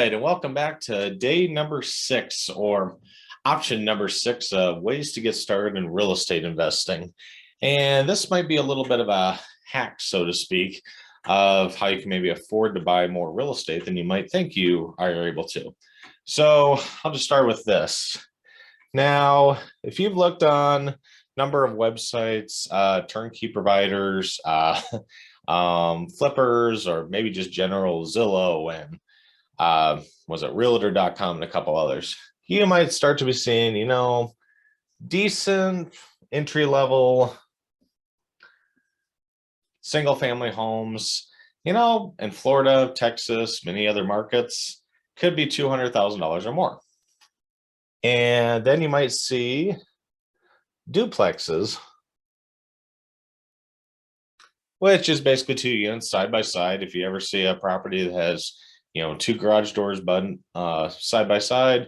right, and welcome back to day number 6 or option number 6 of ways to get started in real estate investing. And this might be a little bit of a hack, so to speak, of how you can maybe afford to buy more real estate than you might think you are able to. So I'll just start with this. Now, if you've looked on number of websites, turnkey providers, flippers, or maybe just general Zillow and was it realtor.com and a couple others, you might start to be seeing, decent entry level single family homes, in Florida, Texas, many other markets could be $200,000 or more. And then you might see duplexes, which is basically 2 units side by side. If you ever see a property that has, 2 garage doors side by side,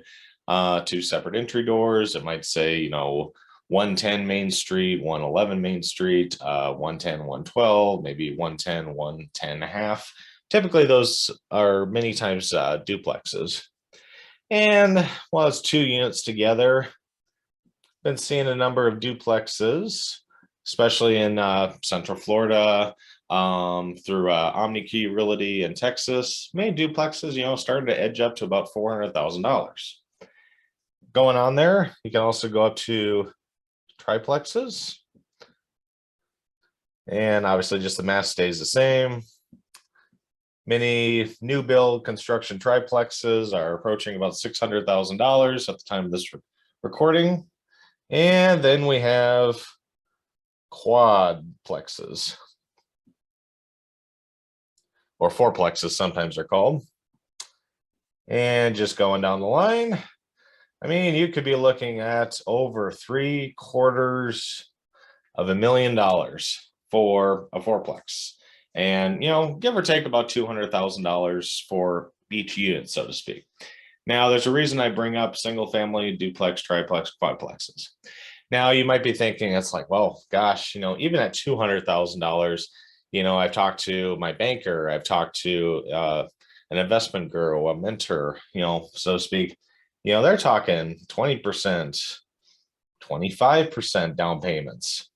2 separate entry doors, it might say, 110 Main Street, 111 Main Street, 110, 112, maybe 110, 110 and a half. Typically, those are many times duplexes. And while it's 2 units together, been seeing a number of duplexes, especially in Central Florida, through OmniKey Realty in Texas. Many duplexes, starting to edge up to about $400,000. Going on there, you can also go up to triplexes. And obviously just the math stays the same. Many new build construction triplexes are approaching about $600,000 at the time of this recording. And then we have quadplexes, or fourplexes sometimes they're called. And just going down the line, you could be looking at over $750,000 for a fourplex. And, give or take about $200,000 for each unit, so to speak. Now, there's a reason I bring up single family, duplex, triplex, quadplexes. Now, you might be thinking, it's like, well, gosh, even at $200,000, I've talked to my banker, I've talked to an investment guru, a mentor, so to speak. They're talking 20%, 25% down payments.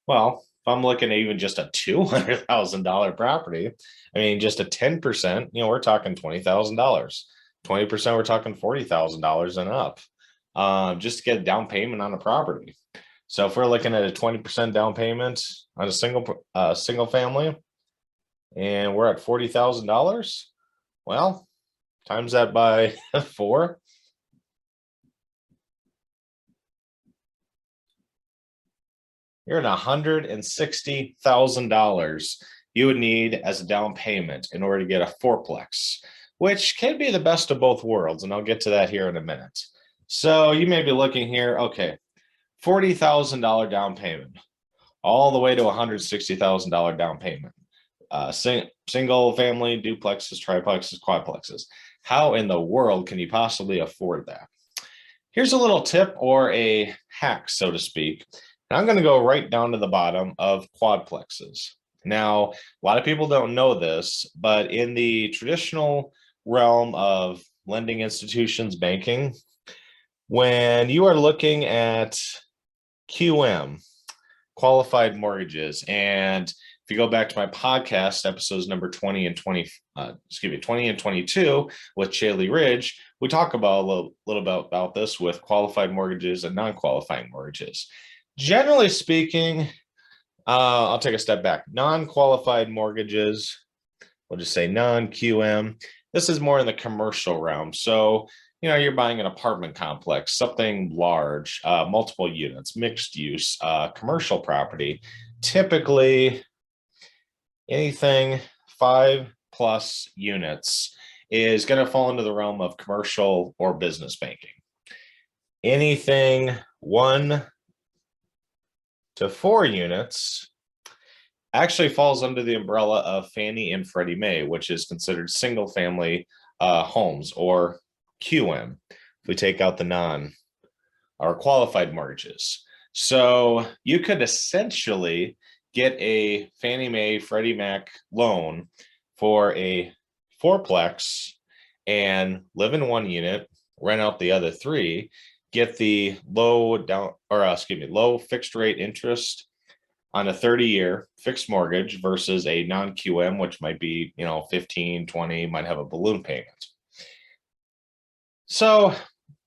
Well, if I'm looking at even just a $200,000 property, just a 10%, we're talking $20,000. 20%, we're talking $40,000 and up, just to get a down payment on a property. So if we're looking at a 20% down payment on a single family, and we're at $40,000, well, times that by 4. You're at $160,000 you would need as a down payment in order to get a fourplex, which can be the best of both worlds. And I'll get to that here in a minute. So you may be looking here, okay, $40,000 down payment, all the way to $160,000 down payment. Single family, duplexes, triplexes, quadplexes. How in the world can you possibly afford that? Here's a little tip or a hack, so to speak. And I'm going to go right down to the bottom of quadplexes. Now, a lot of people don't know this, but in the traditional realm of lending institutions, banking, when you are looking at QM, qualified mortgages, and if you go back to my podcast episodes number 20 and 22 with Chaley Ridge, we talk about a little bit about this with qualified mortgages and non-qualifying mortgages. Generally speaking, I'll take a step back. Non-qualified mortgages, we'll just say non-QM. This is more in the commercial realm. So, you're buying an apartment complex, something large, multiple units, mixed use, commercial property. Typically, anything 5+ units is going to fall into the realm of commercial or business banking. Anything 1 to 4 units actually falls under the umbrella of Fannie and Freddie Mae, which is considered single family homes, or QM, if we take out the non or qualified mortgages. So you could essentially get a Fannie Mae, Freddie Mac loan for a fourplex and live in one unit, rent out the other three, get the low fixed rate interest on a 30-year fixed mortgage versus a non-QM, which might be, 15, 20, might have a balloon payment. So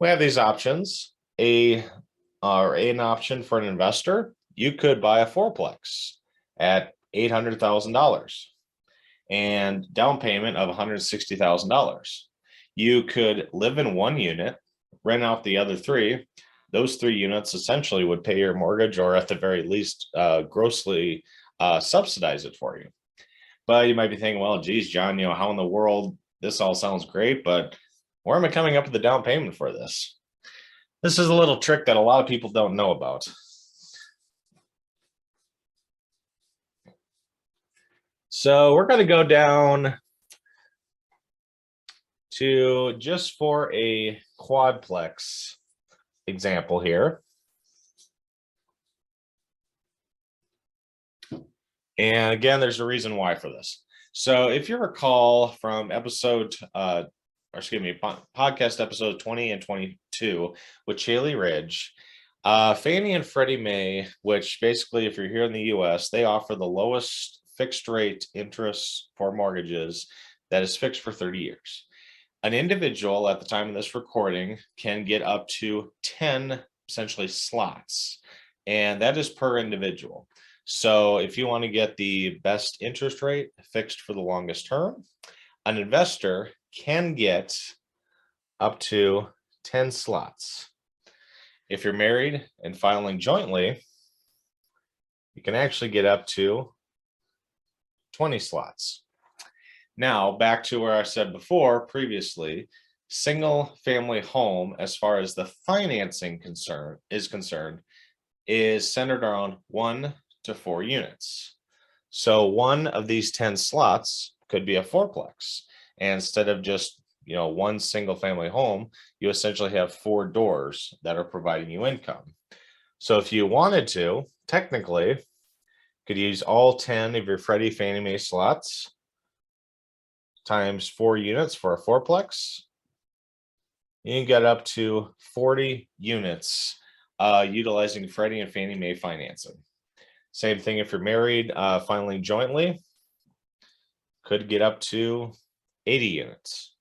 we have these options. An option for an investor, you could buy a fourplex at $800,000 and down payment of $160,000. You could live in one unit, rent out the other three. Those three units essentially would pay your mortgage, or at the very least, grossly subsidize it for you. But you might be thinking, well, geez, John, how in the world, this all sounds great, but where am I coming up with the down payment for this? This is a little trick that a lot of people don't know about. So we're going to go down to, just for a quadplex example here. And again, there's a reason why for this. So if you recall from podcast episode 20 and 22 with Chaley Ridge, Fannie and Freddie Mae, which basically, if you're here in the US, they offer the lowest fixed rate interest for mortgages that is fixed for 30 years. An individual at the time of this recording can get up to 10 essentially slots, and that is per individual. So if you want to get the best interest rate fixed for the longest term, an investor can get up to 10 slots. If you're married and filing jointly, you can actually get up to 20 slots. Now, back to where I said before previously, single family home, as far as the financing is concerned, is centered around 1 to 4 units. So one of these 10 slots could be a fourplex. And instead of just, one single family home, you essentially have 4 doors that are providing you income. So if you wanted to, technically, you could use all 10 of your Freddie Fannie Mae slots times 4 units for a fourplex. You can get up to 40 units utilizing Freddie and Fannie Mae financing. Same thing if you're married, filing jointly, could get up to 80 units.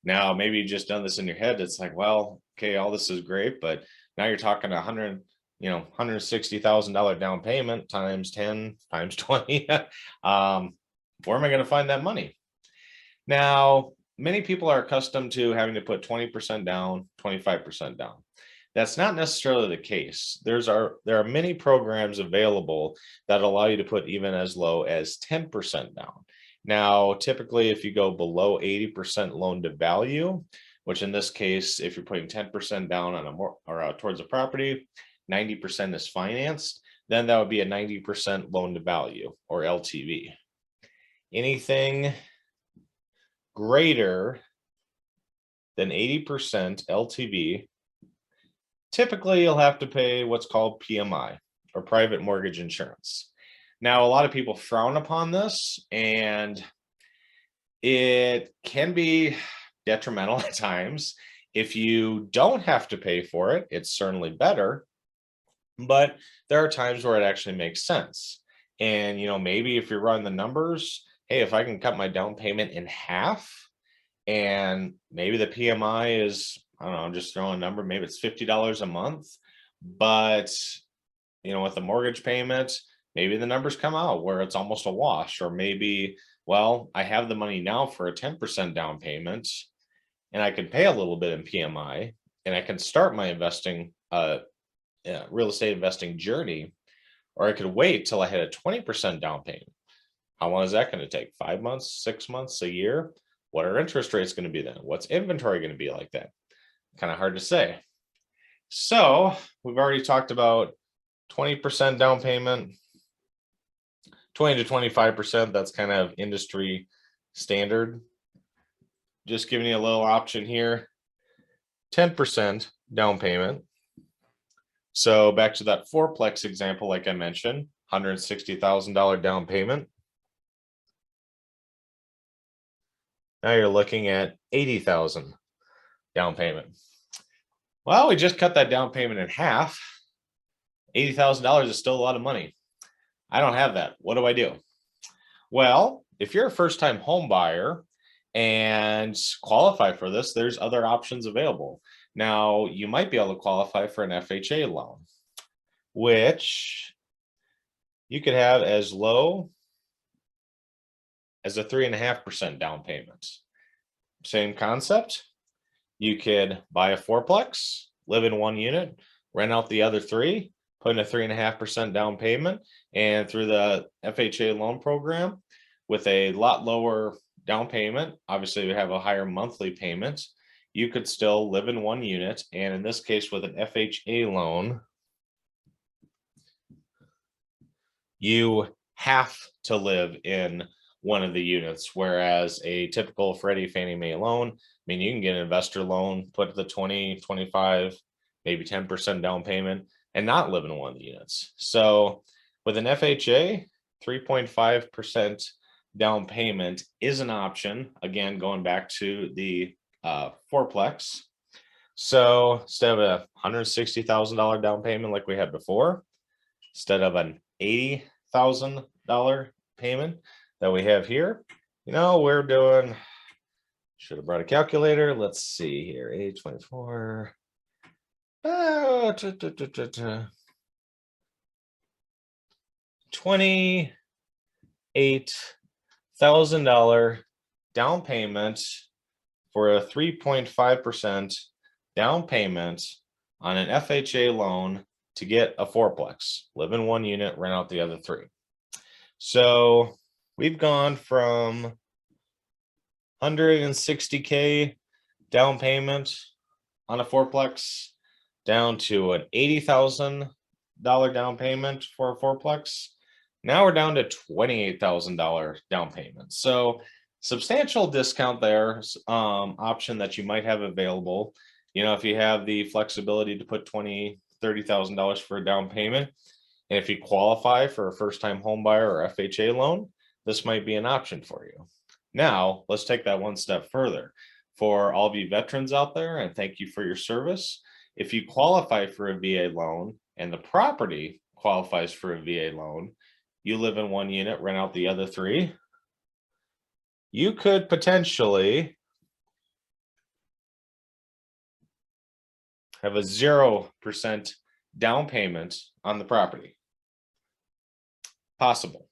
Now, maybe you just done this in your head. It's like, well, okay, all this is great, but now you're talking $160,000 down payment times 10 times 20. Where am I going to find that money? Now, many people are accustomed to having to put 20% down, 25% down. That's not necessarily the case. There are many programs available that allow you to put even as low as 10% down. Now, typically, if you go below 80% loan to value, which in this case, if you're putting 10% down on towards a property, 90% is financed, then that would be a 90% loan to value, or LTV. Anything greater than 80% LTV, typically you'll have to pay what's called PMI, or private mortgage insurance. Now, a lot of people frown upon this, and it can be detrimental at times. If you don't have to pay for it, it's certainly better, but there are times where it actually makes sense. And, maybe if you're running the numbers, hey, if I can cut my down payment in half, and maybe the PMI is, I don't know, I'm just throwing a number, maybe it's $50 a month, but, with the mortgage payment, maybe the numbers come out where it's almost a wash. Or maybe, well, I have the money now for a 10% down payment, and I can pay a little bit in PMI, and I can start my real estate investing journey, or I could wait till I had a 20% down payment. How long is that going to take? 5 months, 6 months, a year? What are interest rates going to be then? What's inventory going to be like that? Kind of hard to say. So we've already talked about 20% down payment, 20 to 25%. That's kind of industry standard. Just giving you a little option here. 10% down payment. So back to that fourplex example, like I mentioned, $160,000 down payment. Now you're looking at $80,000 down payment. Well, we just cut that down payment in half. $80,000 is still a lot of money. I don't have that. What do I do? Well, if you're a first-time home buyer and qualify for this, there's other options available. Now, you might be able to qualify for an FHA loan, which you could have as low as a 3.5% down payment. Same concept. You could buy a fourplex, live in one unit, rent out the other three, put in a 3.5% down payment, and through the FHA loan program with a lot lower down payment, obviously you have a higher monthly payment, you could still live in one unit. And in this case, with an FHA loan, you have to live in one of the units, whereas a typical Freddie Fannie Mae loan, I mean, you can get an investor loan, put the 20, 25, maybe 10% down payment and not live in one of the units. So with an FHA, 3.5% down payment is an option. Again, going back to the fourplex. So instead of a $160,000 down payment like we had before, instead of an $80,000 payment that we have here, we're doing, should have brought a calculator. Let's see here, 824. $28,000 down payment for a 3.5% down payment on an FHA loan to get a fourplex, live in one unit, rent out the other three. So we've gone from $160K down payment on a fourplex down to an $80,000 down payment for a fourplex. Now we're down to $28,000 down payment. So substantial discount there, option that you might have available. If you have the flexibility to put $20,000, $30,000 for a down payment, and if you qualify for a first-time home buyer or FHA loan, this might be an option for you. Now, let's take that one step further. For all of you veterans out there, and thank you for your service, if you qualify for a VA loan and the property qualifies for a VA loan, you live in one unit, rent out the other three, you could potentially have a 0% down payment on the property. Possible.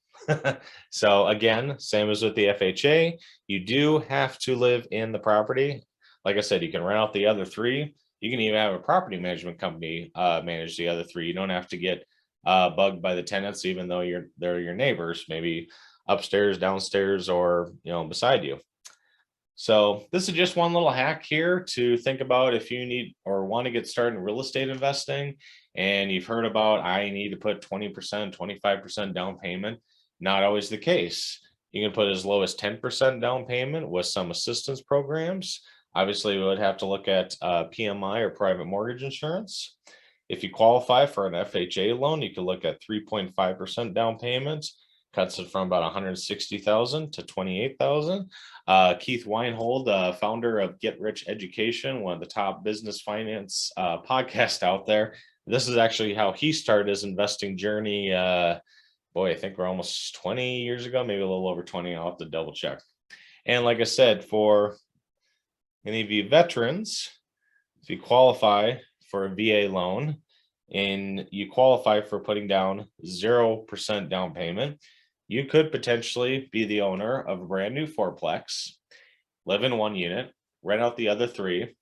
So again, same as with the FHA, you do have to live in the property. Like I said, you can rent out the other three. You can even have a property management company manage the other three. You don't have to get bugged by the tenants, even though they're your neighbors, maybe upstairs, downstairs, or beside you. So this is just one little hack here to think about if you need or want to get started in real estate investing, and you've heard about I need to put 20%, 25% down payment. Not always the case. You can put as low as 10% down payment with some assistance programs. Obviously, we would have to look at PMI or private mortgage insurance. If you qualify for an FHA loan, you can look at 3.5% down payment. Cuts it from about 160,000 to 28,000. Keith Weinhold, founder of Get Rich Education, one of the top business finance podcasts out there. This is actually how he started his investing journey. I think we're almost 20 years ago, maybe a little over 20. I'll have to double check. And like I said, for any of you veterans, if you qualify for a VA loan and you qualify for putting down 0% down payment, you could potentially be the owner of a brand new fourplex, live in one unit, rent out the other three.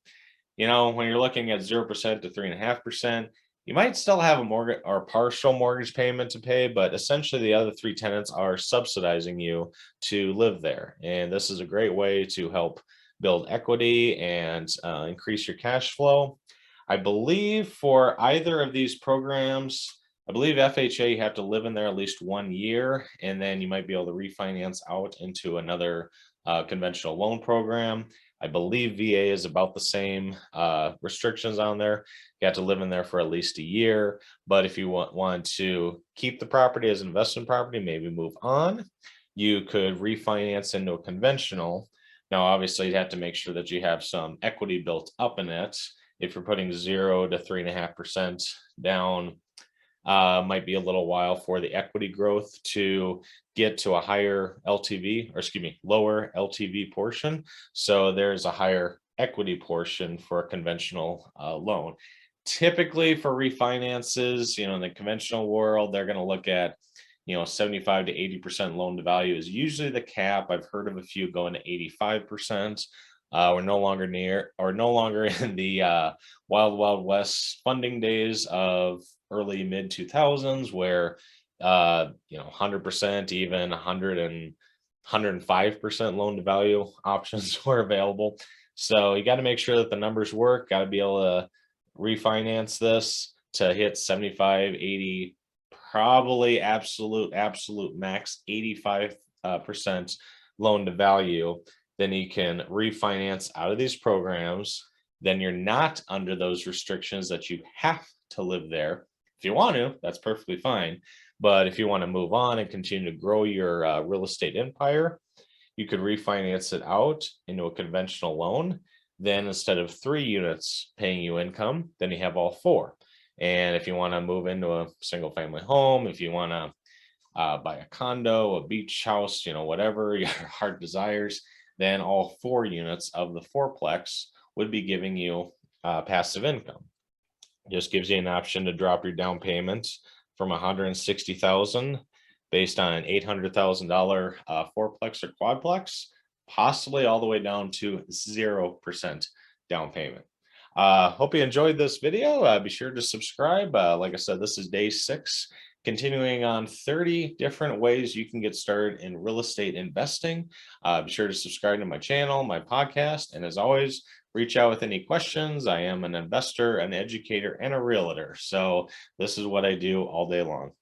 When you're looking at 0% to 3.5%, you might still have a mortgage or partial mortgage payment to pay, but essentially the other three tenants are subsidizing you to live there. And this is a great way to help build equity and increase your cash flow. I believe for either of these programs, I believe FHA, you have to live in there at least 1 year, and then you might be able to refinance out into another conventional loan program. I believe VA is about the same restrictions on there. You have to live in there for at least a year. But if you want to keep the property as investment property, maybe move on, you could refinance into a conventional. Now, obviously, you'd have to make sure that you have some equity built up in it. If you're putting 0 to 3.5% down, might be a little while for the equity growth to get to a higher LTV, or excuse me, lower LTV portion. So there's a higher equity portion for a conventional loan. Typically for refinances, in the conventional world, they're going to look at 75 to 80% loan to value is usually the cap. I've heard of a few going to 85%. We're no longer in the wild west funding days of early mid 2000s, where 100%, even 100 and 105% loan to value options were available. So you got to make sure that the numbers work. Got to be able to refinance this to hit 75, 80, probably absolute max 85% loan to value. Then you can refinance out of these programs. Then you're not under those restrictions that you have to live there. If you want to, that's perfectly fine. But if you want to move on and continue to grow your real estate empire, you could refinance it out into a conventional loan. Then instead of 3 units paying you income, then you have all 4. And if you want to move into a single family home, if you want to buy a condo, a beach house, whatever your heart desires, then all 4 units of the fourplex would be giving you passive income. Just gives you an option to drop your down payment from 160,000 based on an $800,000 fourplex or quadplex, possibly all the way down to 0% down payment. Hope you enjoyed this video. Be sure to subscribe. Like I said, this is day 6, continuing on 30 different ways you can get started in real estate investing. Be sure to subscribe to my channel, my podcast, and as always, reach out with any questions. I am an investor, an educator, and a realtor. So this is what I do all day long.